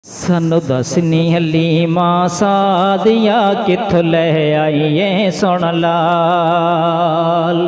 सानू दसनी हलीमा सादिया कित्थों लै आईए सुन लाल।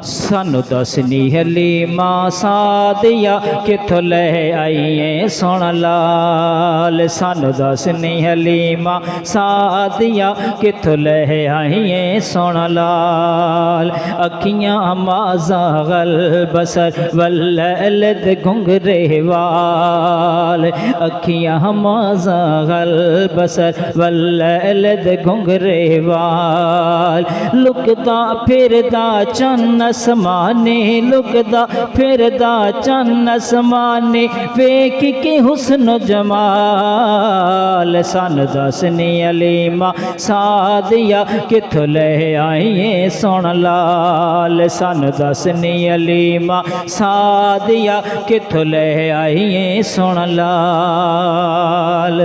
सानू दसनी हलीमा सादिया कित्थों लै आईए सुन लाल। सानू दसनी हलीमा सादिया कित्थों लै आईए सुन लाल। अखियां माज़ा गल बसर वल्लद घुंघरे वाल। अखियां माज़ा गल बसर वल्लद घुंघरे वाल। लुकदा फिरदा चन्न आसमाने, लुकदा फिरदा चन्न आसमाने, वेख के हुस्न जमाल। सानू दसनी हलीमा सादिया कित्थों लै आईए सुन लाल। सानू दसनी हलीमा सादिया कित्थों लै आईए सुन लाल।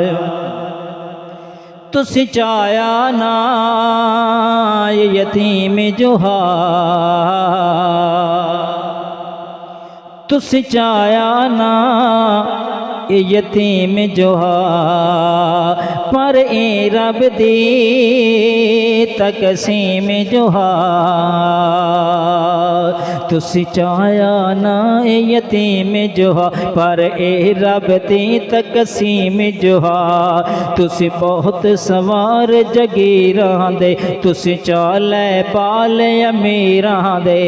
तुसी चाया ना यतीम जोहा, तुसी चाया ना यतीम जोहा, पर ए रब दी तकसीम जोहा। तुसी चाया ना यतीम जोहा, पर ए रब दी तकसीम जोहा। तुसी बहुत सवार जगीरां दे, तुसी चाले पाले अमीरां दे।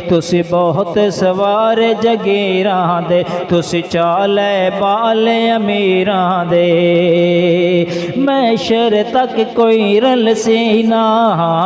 तुसी बहुत सवार जगीरां दे, तुसी चाले पाले अमीरां दे। मैशर तक कोई रल सीना,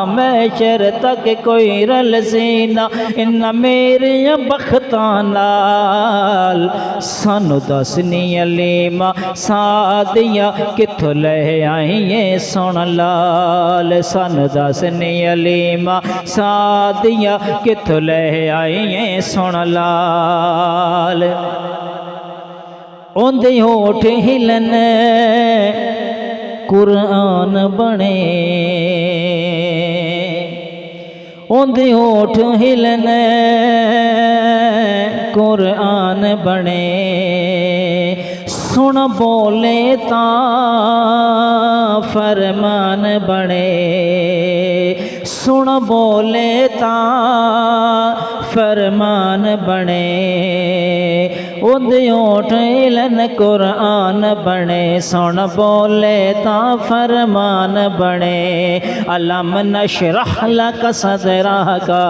मैशर तक कोई रल सीना, इन्ना मेरे बख्तां नाल। सानू दसनी हलीमा सादिया कित्थों लै आईए सुन लाल। सानू दसनी हलीमा सादिया कित्थों लै आईए सुन लाल। ओंदे होठ हिलन कुरान बने, ओंदे होठ हिलन कुरान बने। सुन बोले तां फरमान बने, सुन बोले तां फरमान बने। उंदे होठ हिलन कुरान बने, सुन बोले तां फरमान बने। अलम नशरह लक सदरका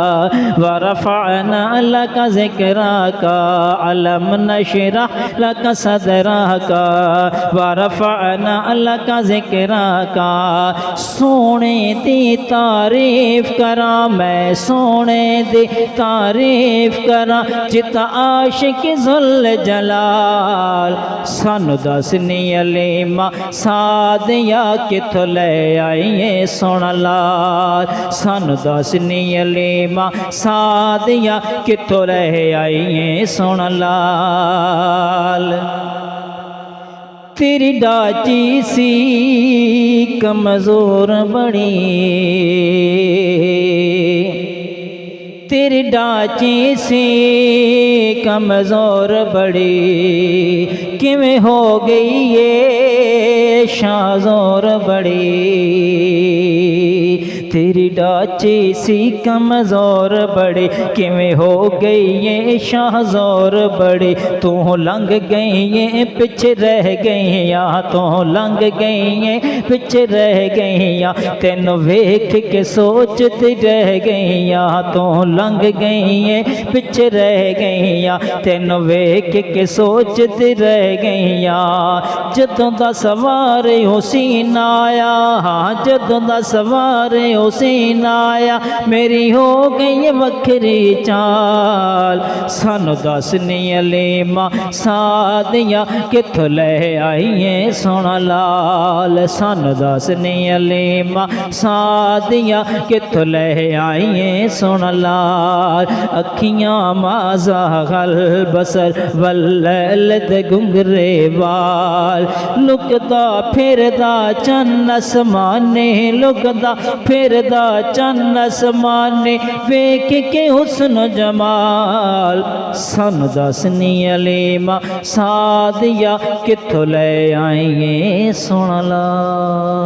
व रफ़अना लक ज़िक्रका, अलम नशरह लक सदरका व रफ़अना लक ज़िक्रका। सोने दी तारीफ करा मैं, सोने दी तारीफ करा, जिता आशिक जुल जलाल। सानू दसनी हलीमा सादिया कित्थों लै आईए सुन लाल। सानू दसनी हलीमा सादिया कित्थों लै आईए सुन लाल। तेरी डाची सी कमज़ोर बड़ी, तेरी डाची सी कमज़ोर बड़ी, किवें हो गई ये शाज़ोर बड़ी। तेरी डाची सी कमज़ोर बड़ी, किवें हो गई ये शाहज़ोर बड़ी। तू लंघ गई ये पिछे रह गई या, तू लंघ गई ये पिछे रह गई या। तेनू वेख के सोचती रह गई या, तू लंघ गई ये पिछे रह गई या। तेनू वेख के सोचती रह गई या। जदों दा सवार हुसैन आया, हाँ जदों दा सवार हुसैन आया, मेरी हो गई वखरी चाल। सानू दसनी हलीमा सादिया कित्थों लै आईए सुन लाल। सानू दसनी हलीमा सादिया कित्थों लै आईए सुन लाल। अखियां माज़ा गल बसर वल्लद घुंघरे वाल। लुकदा फिरदा चन्न आसमाने, लुकदा फिर फिरदा चन्न आसमाने वेख के हुस्न जमाल सानू दसनी अलीमा सादिया कित्थों ले आईए सोहना लाल।